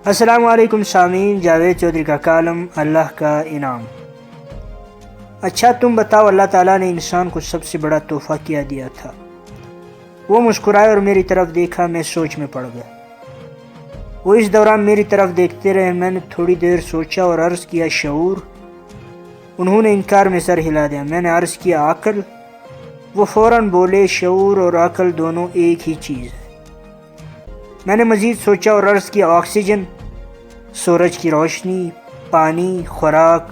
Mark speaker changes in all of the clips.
Speaker 1: السلام علیکم سامعین، جاوید چودھری کا کالم اللہ کا انعام۔ اچھا تم بتاؤ، اللہ تعالیٰ نے انسان کو سب سے بڑا تحفہ کیا دیا تھا؟ وہ مسکرائے اور میری طرف دیکھا، میں سوچ میں پڑ گیا۔ وہ اس دوران میری طرف دیکھتے رہے، میں نے تھوڑی دیر سوچا اور عرض کیا شعور؟ انہوں نے انکار میں سر ہلا دیا۔ میں نے عرض کیا عقل؟ وہ فوراً بولے شعور اور عقل دونوں ایک ہی چیز ہے۔ میں نے مزید سوچا اور عرض کیا آکسیجن، سورج کی روشنی، پانی، خوراک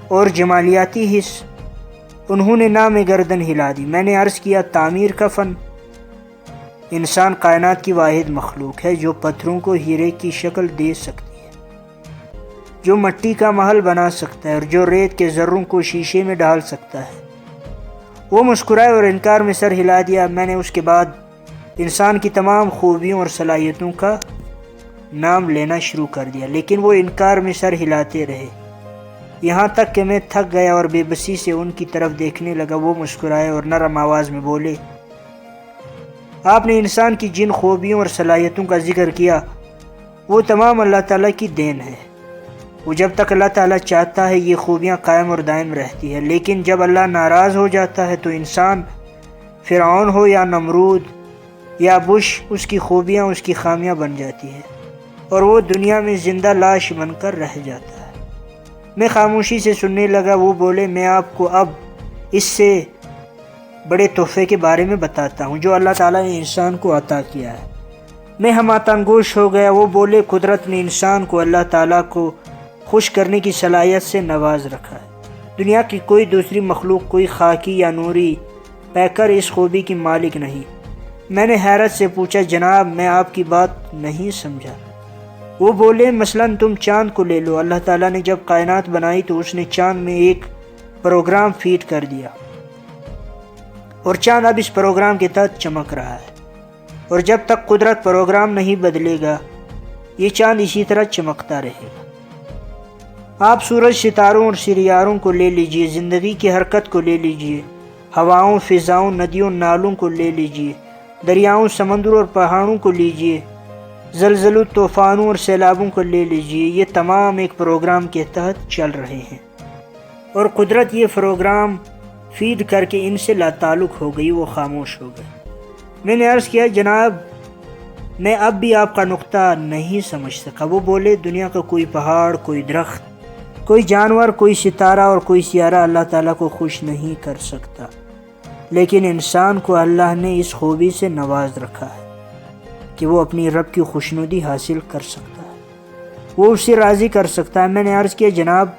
Speaker 1: اور جمالیاتی حس؟ انہوں نے نام گردن ہلا دی۔ میں نے عرض کیا تعمیر کا فن۔ انسان کائنات کی واحد مخلوق ہے جو پتھروں کو ہیرے کی شکل دے سکتی ہے، جو مٹی کا محل بنا سکتا ہے اور جو ریت کے ذروں کو شیشے میں ڈال سکتا ہے۔ وہ مسکرائے اور انکار میں سر ہلا دیا۔ میں نے اس کے بعد انسان کی تمام خوبیوں اور صلاحیتوں کا نام لینا شروع کر دیا، لیکن وہ انکار میں سر ہلاتے رہے، یہاں تک کہ میں تھک گیا اور بے بسی سے ان کی طرف دیکھنے لگا۔ وہ مسکرائے اور نرم آواز میں بولے آپ نے انسان کی جن خوبیوں اور صلاحیتوں کا ذکر کیا وہ تمام اللہ تعالیٰ کی دین ہے۔ وہ جب تک اللہ تعالیٰ چاہتا ہے یہ خوبیاں قائم اور دائم رہتی ہے، لیکن جب اللہ ناراض ہو جاتا ہے تو انسان، فرعون ہو یا نمرود یا بش، اس کی خوبیاں اس کی خامیاں بن جاتی ہے اور وہ دنیا میں زندہ لاش بن کر رہ جاتا ہے۔ میں خاموشی سے سننے لگا۔ وہ بولے میں آپ کو اب اس سے بڑے تحفے کے بارے میں بتاتا ہوں جو اللہ تعالیٰ نے انسان کو عطا کیا ہے۔ میں ہماتان گوش ہو گیا۔ وہ بولے قدرت نے انسان کو اللہ تعالیٰ کو خوش کرنے کی صلاحیت سے نواز رکھا ہے۔ دنیا کی کوئی دوسری مخلوق، کوئی خاکی یا نوری پیکر اس خوبی کی مالک نہیں۔ میں نے حیرت سے پوچھا جناب میں آپ کی بات نہیں سمجھا۔ وہ بولے مثلاً تم چاند کو لے لو۔ اللہ تعالیٰ نے جب کائنات بنائی تو اس نے چاند میں ایک پروگرام فیڈ کر دیا اور چاند اب اس پروگرام کے تحت چمک رہا ہے، اور جب تک قدرت پروگرام نہیں بدلے گا یہ چاند اسی طرح چمکتا رہے گا۔ آپ سورج، ستاروں اور سیاروں کو لے لیجئے، زندگی کی حرکت کو لے لیجئے، ہواؤں، فضاؤں، ندیوں، نالوں کو لے لیجئے، دریاؤں، سمندروں اور پہاڑوں کو لیجئے، زلزلوں، طوفانوں اور سیلابوں کو لے لیجئے، یہ تمام ایک پروگرام کے تحت چل رہے ہیں، اور قدرت یہ پروگرام فیڈ کر کے ان سے لا تعلق ہو گئی۔ وہ خاموش ہو گئے۔ میں نے عرض کیا جناب میں اب بھی آپ کا نقطہ نہیں سمجھ سکا۔ وہ بولے دنیا کا کوئی پہاڑ، کوئی درخت، کوئی جانور، کوئی ستارہ اور کوئی سیارہ اللہ تعالیٰ کو خوش نہیں کر سکتا، لیکن انسان کو اللہ نے اس خوبی سے نواز رکھا ہے کہ وہ اپنی رب کی خوشنودی حاصل کر سکتا ہے، وہ اسے راضی کر سکتا ہے۔ میں نے عرض کیا جناب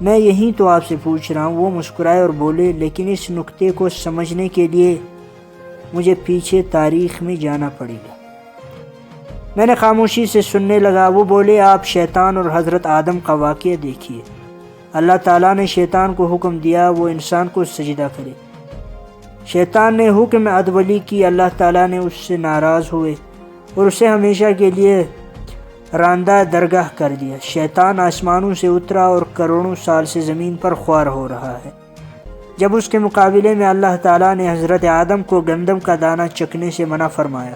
Speaker 1: میں یہی تو آپ سے پوچھ رہا ہوں۔ وہ مسکرائے اور بولے لیکن اس نقطے کو سمجھنے کے لیے مجھے پیچھے تاریخ میں جانا پڑے گا۔ میں نے خاموشی سے سننے لگا۔ وہ بولے آپ شیطان اور حضرت آدم کا واقعہ دیکھیے۔ اللہ تعالیٰ نے شیطان کو حکم دیا وہ انسان کو سجدہ کرے۔ شیطان نے حکم ادولی کی، اللہ تعالیٰ نے اس سے ناراض ہوئے اور اسے ہمیشہ کے لیے راندہ درگاہ کر دیا۔ شیطان آسمانوں سے اترا اور کروڑوں سال سے زمین پر خوار ہو رہا ہے، جب اس کے مقابلے میں اللہ تعالیٰ نے حضرت آدم کو گندم کا دانہ چکنے سے منع فرمایا۔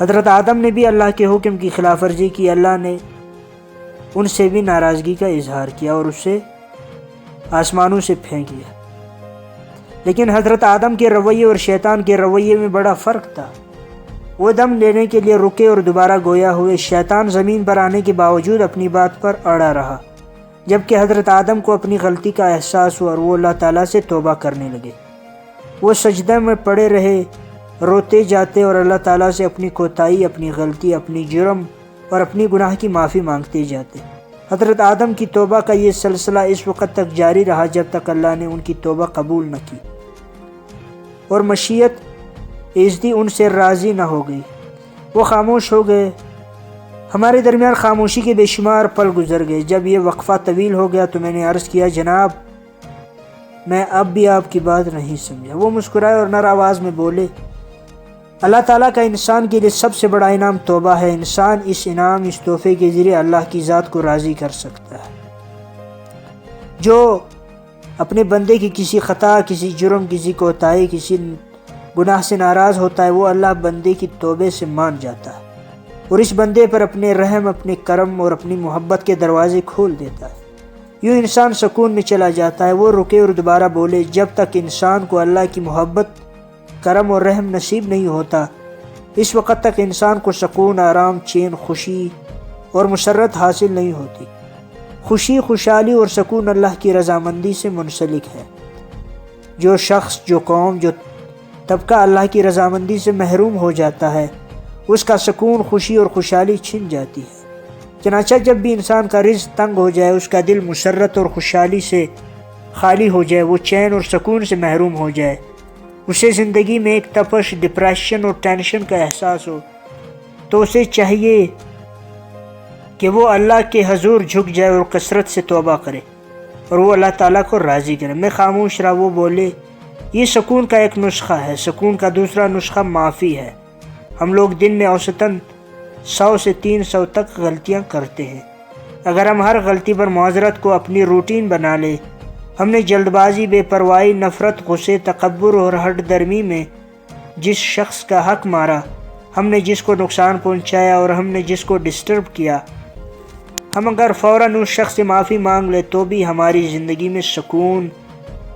Speaker 1: حضرت آدم نے بھی اللہ کے حکم کی خلاف ورزی کی۔ اللہ نے ان سے بھی ناراضگی کا اظہار کیا اور اسے آسمانوں سے پھینک دیا۔ لیکن حضرت آدم کے رویے اور شیطان کے رویے میں بڑا فرق تھا۔ وہ دم لینے کے لیے رکے اور دوبارہ گویا ہوئے۔ شیطان زمین پر آنے کے باوجود اپنی بات پر اڑا رہا، جبکہ حضرت آدم کو اپنی غلطی کا احساس ہوا اور وہ اللہ تعالیٰ سے توبہ کرنے لگے۔ وہ سجدہ میں پڑے رہے، روتے جاتے اور اللہ تعالیٰ سے اپنی کوتاہی، اپنی غلطی، اپنی جرم اور اپنی گناہ کی معافی مانگتے جاتے۔ حضرت آدم کی توبہ کا یہ سلسلہ اس وقت تک جاری رہا جب تک اللہ نے ان کی توبہ قبول نہ کی اور مشیت ایزدی ان سے راضی نہ ہو گئی۔ وہ خاموش ہو گئے۔ ہمارے درمیان خاموشی کے بے شمار پل گزر گئے۔ جب یہ وقفہ طویل ہو گیا تو میں نے عرض کیا جناب میں اب بھی آپ کی بات نہیں سمجھا۔ وہ مسکرائے اور نرم آواز میں بولے اللہ تعالیٰ کا انسان کے لیے سب سے بڑا انعام توبہ ہے۔ انسان اس انعام، اس تحفے کے ذریعے اللہ کی ذات کو راضی کر سکتا ہے۔ جو اپنے بندے کی کسی خطا، کسی جرم، کسی کوتاہی، کسی گناہ سے ناراض ہوتا ہے وہ اللہ بندے کی توبے سے مان جاتا ہے اور اس بندے پر اپنے رحم، اپنے کرم اور اپنی محبت کے دروازے کھول دیتا ہے۔ یوں انسان سکون میں چلا جاتا ہے۔ وہ رکے اور دوبارہ بولے، جب تک انسان کو اللہ کی محبت، کرم اور رحم نصیب نہیں ہوتا، اس وقت تک انسان کو سکون، آرام، چین، خوشی اور مسرت حاصل نہیں ہوتی۔ خوشی، خوشحالی اور سکون اللہ کی رضامندی سے منسلک ہے۔ جو شخص، جو قوم، جو طبقہ اللہ کی رضامندی سے محروم ہو جاتا ہے، اس کا سکون، خوشی اور خوشحالی چھن جاتی ہے۔ چنانچہ جب بھی انسان کا رزق تنگ ہو جائے، اس کا دل مسرت اور خوشحالی سے خالی ہو جائے، وہ چین اور سکون سے محروم ہو جائے، اسے زندگی میں ایک تپش، ڈپریشن اور ٹینشن کا احساس ہو، تو اسے چاہیے کہ وہ اللہ کے حضور جھک جائے اور کثرت سے توبہ کرے اور وہ اللہ تعالیٰ کو راضی کرے۔ میں خاموش رہا، وہ بولے، یہ سکون کا ایک نسخہ ہے۔ سکون کا دوسرا نسخہ معافی ہے۔ ہم لوگ دن میں اوسطاً 100 سے 300 تک غلطیاں کرتے ہیں۔ اگر ہم ہر غلطی پر معذرت کو اپنی روٹین بنا لیں، ہم نے جلد بازی، بے پرواہی، نفرت، غصے، تکبر اور ہٹ درمی میں جس شخص کا حق مارا، ہم نے جس کو نقصان پہنچایا اور ہم نے جس کو ڈسٹرب کیا، ہم اگر فوراً اس شخص سے معافی مانگ لیں تو بھی ہماری زندگی میں سکون،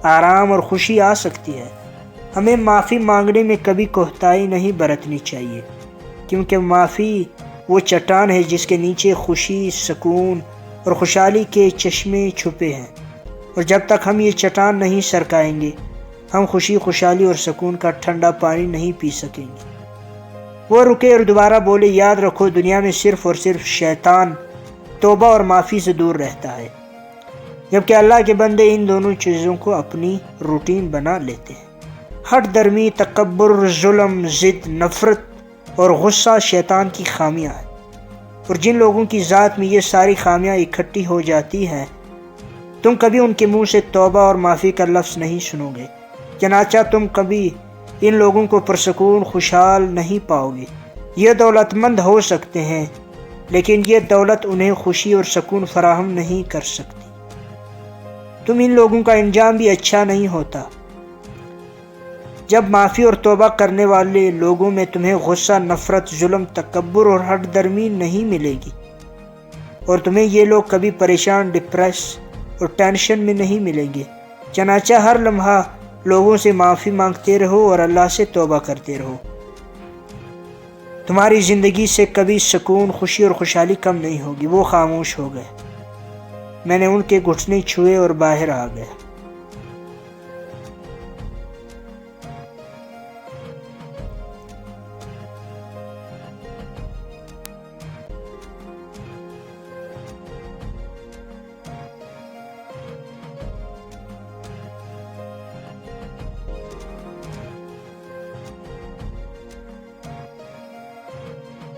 Speaker 1: آرام اور خوشی آ سکتی ہے۔ ہمیں معافی مانگنے میں کبھی کوتاہی نہیں برتنی چاہیے، کیونکہ معافی وہ چٹان ہے جس کے نیچے خوشی، سکون اور خوشحالی کے چشمے چھپے ہیں، اور جب تک ہم یہ چٹان نہیں سرکائیں گے، ہم خوشی، خوشحالی اور سکون کا ٹھنڈا پانی نہیں پی سکیں گے۔ وہ رکے اور دوبارہ بولے، یاد رکھو، دنیا میں صرف اور صرف شیطان توبہ اور معافی سے دور رہتا ہے، جبکہ اللہ کے بندے ان دونوں چیزوں کو اپنی روٹین بنا لیتے ہیں۔ ہٹ درمی، تکبر، ظلم، ضد، نفرت اور غصہ شیطان کی خامیاں ہیں، اور جن لوگوں کی ذات میں یہ ساری خامیاں اکٹھی ہو جاتی ہیں، تم کبھی ان کے منہ سے توبہ اور معافی کا لفظ نہیں سنو گے، چنانچہ تم کبھی ان لوگوں کو پرسکون، خوشحال نہیں پاؤ گے۔ یہ دولت مند ہو سکتے ہیں، لیکن یہ دولت انہیں خوشی اور سکون فراہم نہیں کر سکتی۔ تم ان لوگوں کا انجام بھی اچھا نہیں ہوتا۔ جب معافی اور توبہ کرنے والے لوگوں میں تمہیں غصہ، نفرت، ظلم، تکبر اور ہٹ درمی نہیں ملے گی، اور تمہیں یہ لوگ کبھی پریشان، ڈپریس اور ٹینشن میں نہیں ملیں گے، چنانچہ ہر لمحہ لوگوں سے معافی مانگتے رہو اور اللہ سے توبہ کرتے رہو۔ تمہاری زندگی سے کبھی سکون، خوشی اور خوشحالی کم نہیں ہوگی۔ وہ خاموش ہو گئے۔ میں نے ان کے گھٹنے چھوئے اور باہر آ گیا۔